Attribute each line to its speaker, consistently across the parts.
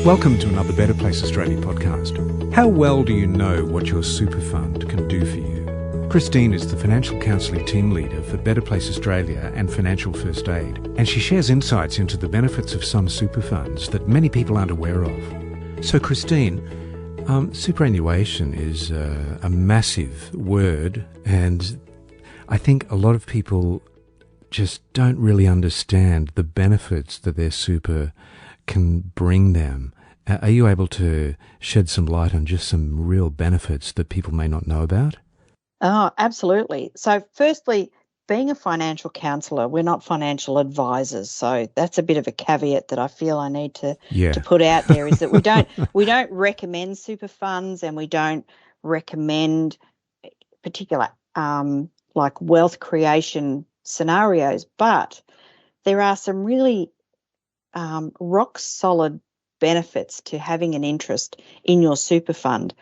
Speaker 1: Welcome to another Better Place Australia podcast. How well do you know what your super fund can do for you? Christine is the Financial Counselling Team Leader for Better Place Australia and Financial First Aid, and she shares insights into the benefits of some super funds that many people aren't aware of. So Christine, superannuation is a massive word, and I think a lot of people just don't really understand the benefits that their super can bring them. Are you able to shed some light on just some real benefits that people may not know about?
Speaker 2: Oh, absolutely. So firstly, being a financial counsellor, we're not financial advisors. So that's a bit of a caveat that I feel I need to put out there, is that we don't recommend super funds, and we don't recommend particular like wealth creation scenarios, but there are some really rock solid benefits to having an interest in your super fund.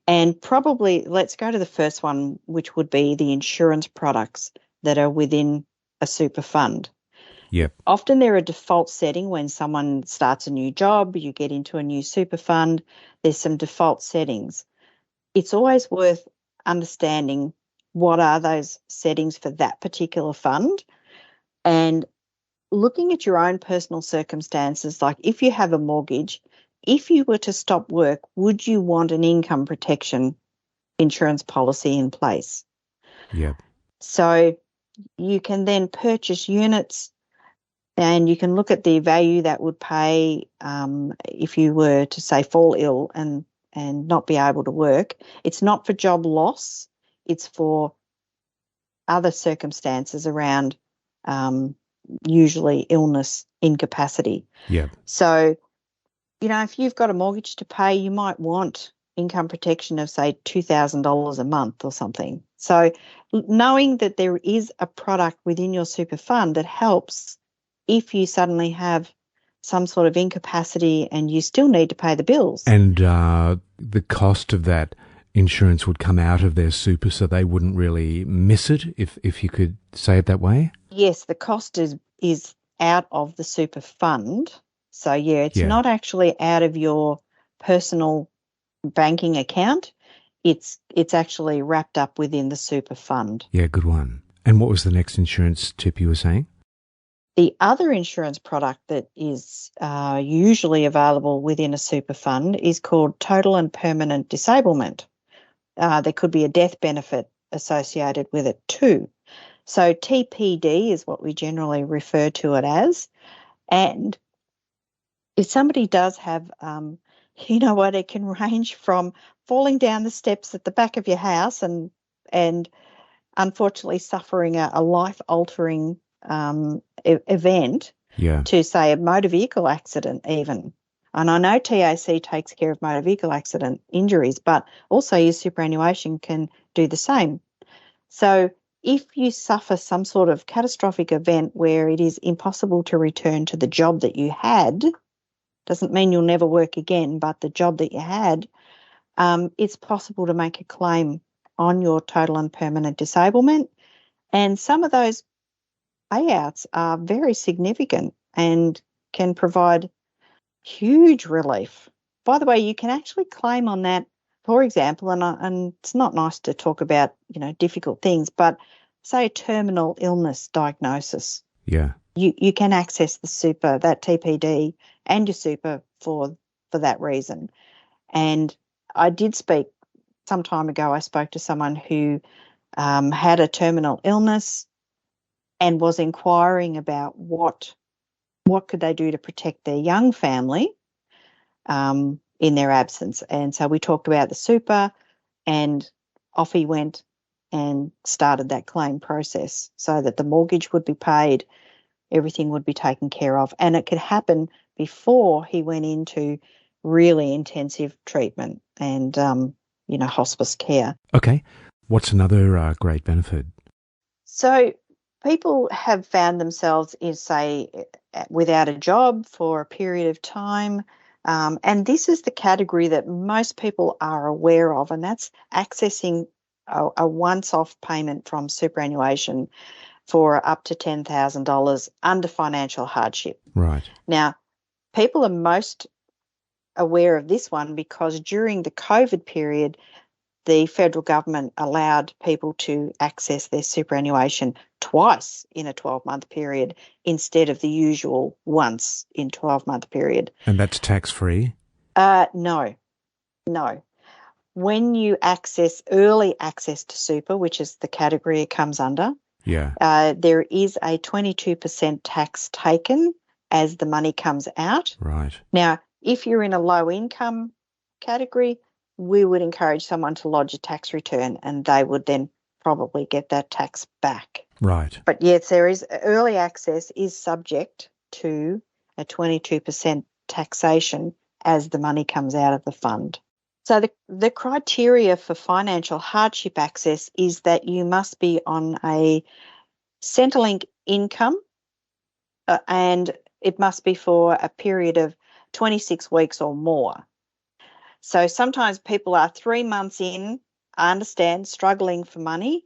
Speaker 2: And probably let's go to the first one, which would be the insurance products that are within a super fund.
Speaker 1: Yep.
Speaker 2: Often they're a default setting when someone starts a new job, you get into a new super fund, there's some default settings. It's always worth understanding what are those settings for that particular fund, and looking at your own personal circumstances, like if you have a mortgage, if you were to stop work, would you want an income protection insurance policy in place?
Speaker 1: Yeah.
Speaker 2: So you can then purchase units, and you can look at the value that would pay if you were to, say, fall ill and not be able to work. It's not for job loss. It's for other circumstances around usually illness, incapacity.
Speaker 1: Yeah.
Speaker 2: So, if you've got a mortgage to pay, you might want income protection of, say, $2,000 a month or something. So knowing that there is a product within your super fund that helps if you suddenly have some sort of incapacity and you still need to pay the bills.
Speaker 1: And the cost of that insurance would come out of their super, so they wouldn't really miss it, if you could say it that way?
Speaker 2: Yes, the cost is out of the super fund. So, it's not actually out of your personal banking account. It's actually wrapped up within the super fund.
Speaker 1: Yeah, good one. And what was the next insurance tip you were saying?
Speaker 2: The other insurance product that is usually available within a super fund is called total and permanent disablement. There could be a death benefit associated with it too. So TPD is what we generally refer to it as. And if somebody does have, it can range from falling down the steps at the back of your house and unfortunately suffering a life-altering event to, say, a motor vehicle accident even. And I know TAC takes care of motor vehicle accident injuries, but also your superannuation can do the same. So if you suffer some sort of catastrophic event where it is impossible to return to the job that you had, doesn't mean you'll never work again, but the job that you had, it's possible to make a claim on your total and permanent disablement. And some of those payouts are very significant and can provide huge relief. By the way, you can actually claim on that, for example, and it's not nice to talk about, difficult things, but say a terminal illness diagnosis.
Speaker 1: Yeah.
Speaker 2: You can access the super, that TPD and your super for that reason. And I did speak some time ago, I spoke to someone who had a terminal illness and was inquiring about what could they do to protect their young family in their absence. And so we talked about the super, and off he went and started that claim process so that the mortgage would be paid, everything would be taken care of, and it could happen before he went into really intensive treatment and, hospice care.
Speaker 1: Okay. What's another great benefit?
Speaker 2: So people have found themselves without a job for a period of time, and this is the category that most people are aware of, and that's accessing a once-off payment from superannuation for up to $10,000 under financial hardship.
Speaker 1: Right.
Speaker 2: Now, people are most aware of this one because during the COVID period, the federal government allowed people to access their superannuation twice in a 12-month period instead of the usual once in 12-month period.
Speaker 1: And that's tax-free?
Speaker 2: No. When you access early access to super, which is the category it comes under, there is a 22% tax taken as the money comes out.
Speaker 1: Right.
Speaker 2: Now, if you're in a low income category, we would encourage someone to lodge a tax return and they would then probably get that tax back.
Speaker 1: Right.
Speaker 2: But yes, there is early access is subject to a 22% taxation as the money comes out of the fund. So the criteria for financial hardship access is that you must be on a Centrelink income and it must be for a period of 26 weeks or more. So sometimes people are 3 months in, I understand, struggling for money,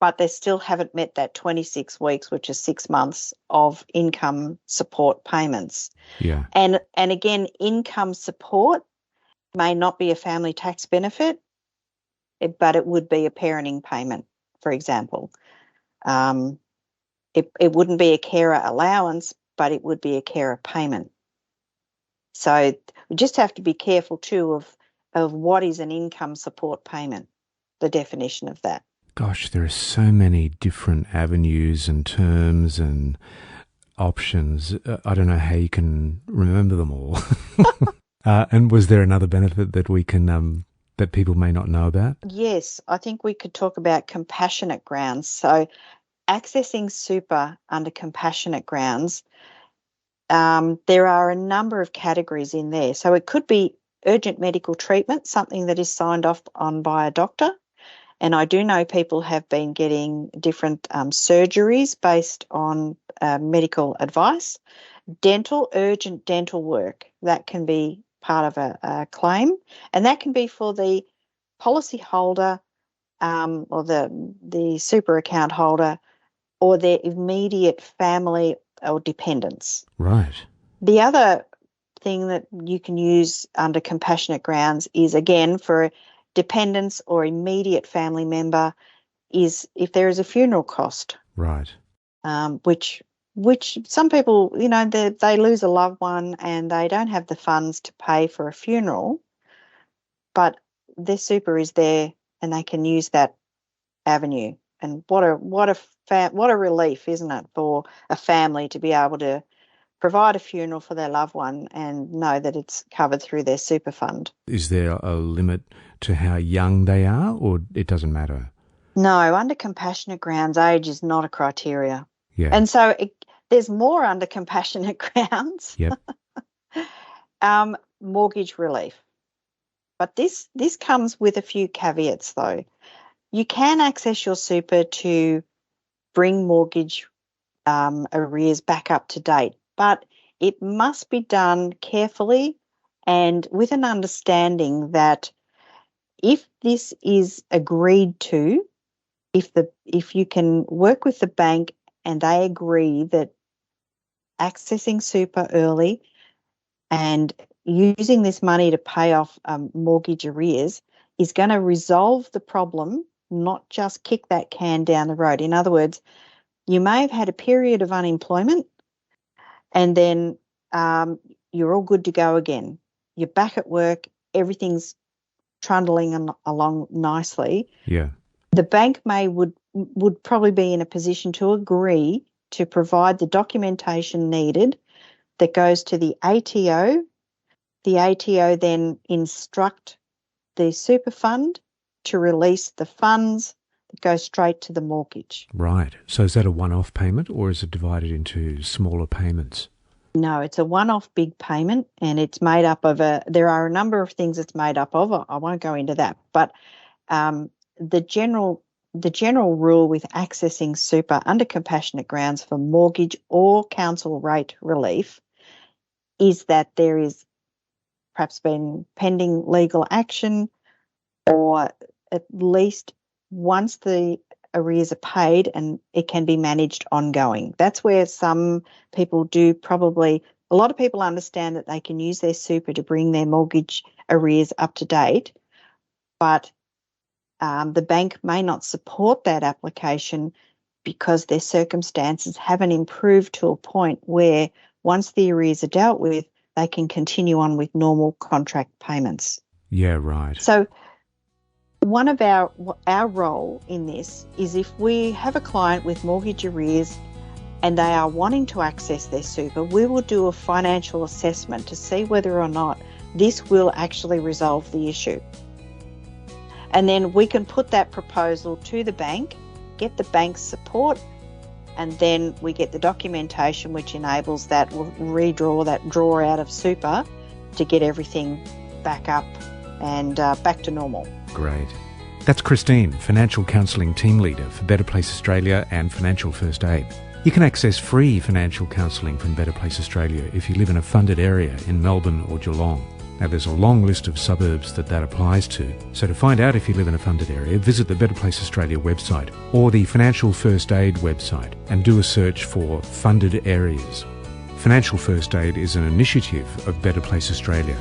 Speaker 2: but they still haven't met that 26 weeks, which is 6 months of income support payments.
Speaker 1: Yeah.
Speaker 2: And again, income support may not be a family tax benefit, but it would be a parenting payment, for example. It wouldn't be a carer allowance, but it would be a carer payment. So we just have to be careful too of what is an income support payment, the definition of that.
Speaker 1: Gosh, there are so many different avenues and terms and options. I don't know how you can remember them all. And was there another benefit that we can that people may not know about?
Speaker 2: Yes, I think we could talk about compassionate grounds. So accessing super under compassionate grounds, there are a number of categories in there. So it could be urgent medical treatment, something that is signed off on by a doctor. And I do know people have been getting different surgeries based on medical advice. Urgent dental work, that can be part of a claim. And that can be for the policyholder or the super account holder or their immediate family or dependents.
Speaker 1: Right.
Speaker 2: The other thing that you can use under compassionate grounds is, again, for dependents or immediate family member, is if there is a funeral cost.
Speaker 1: Right.
Speaker 2: Which some people, they lose a loved one and they don't have the funds to pay for a funeral, but their super is there and they can use that avenue. And what a relief, isn't it, for a family to be able to provide a funeral for their loved one and know that it's covered through their super fund.
Speaker 1: Is there a limit to how young they are, or it doesn't matter?
Speaker 2: No, under compassionate grounds, age is not a criteria.
Speaker 1: Yeah.
Speaker 2: And so there's more under compassionate grounds.
Speaker 1: Yep.
Speaker 2: Mortgage relief. But this comes with a few caveats, though. You can access your super to bring mortgage arrears back up to date, but it must be done carefully and with an understanding that if this is agreed to, if you can work with the bank and they agree that accessing super early and using this money to pay off mortgage arrears is going to resolve the problem, not just kick that can down the road. In other words, you may have had a period of unemployment and then you're all good to go again. You're back at work, everything's trundling along nicely.
Speaker 1: Yeah.
Speaker 2: The bank would probably be in a position to agree to provide the documentation needed that goes to the ATO. The ATO then instruct the super fund to release the funds that go straight to the mortgage.
Speaker 1: Right. So is that a one-off payment or is it divided into smaller payments?
Speaker 2: No, it's a one-off big payment and it's made up of there are a number of things it's made up of. I won't go into that. But the general rule with accessing super under compassionate grounds for mortgage or council rate relief is that there is perhaps been pending legal action or at least once the arrears are paid and it can be managed ongoing. That's where some people do probably a lot of people understand that they can use their super to bring their mortgage arrears up to date, but the bank may not support that application because their circumstances haven't improved to a point where once the arrears are dealt with, they can continue on with normal contract payments.
Speaker 1: Yeah, right.
Speaker 2: So one of our role in this is if we have a client with mortgage arrears and they are wanting to access their super, we will do a financial assessment to see whether or not this will actually resolve the issue. And then we can put that proposal to the bank, get the bank's support, and then we get the documentation which enables that. We'll redraw that draw out of super to get everything back up and back to normal.
Speaker 1: Great. That's Christine, Financial Counselling Team Leader for Better Place Australia and Financial First Aid. You can access free financial counselling from Better Place Australia if you live in a funded area in Melbourne or Geelong. Now, there's a long list of suburbs that applies to. So to find out if you live in a funded area, visit the Better Place Australia website or the Financial First Aid website and do a search for funded areas. Financial First Aid is an initiative of Better Place Australia.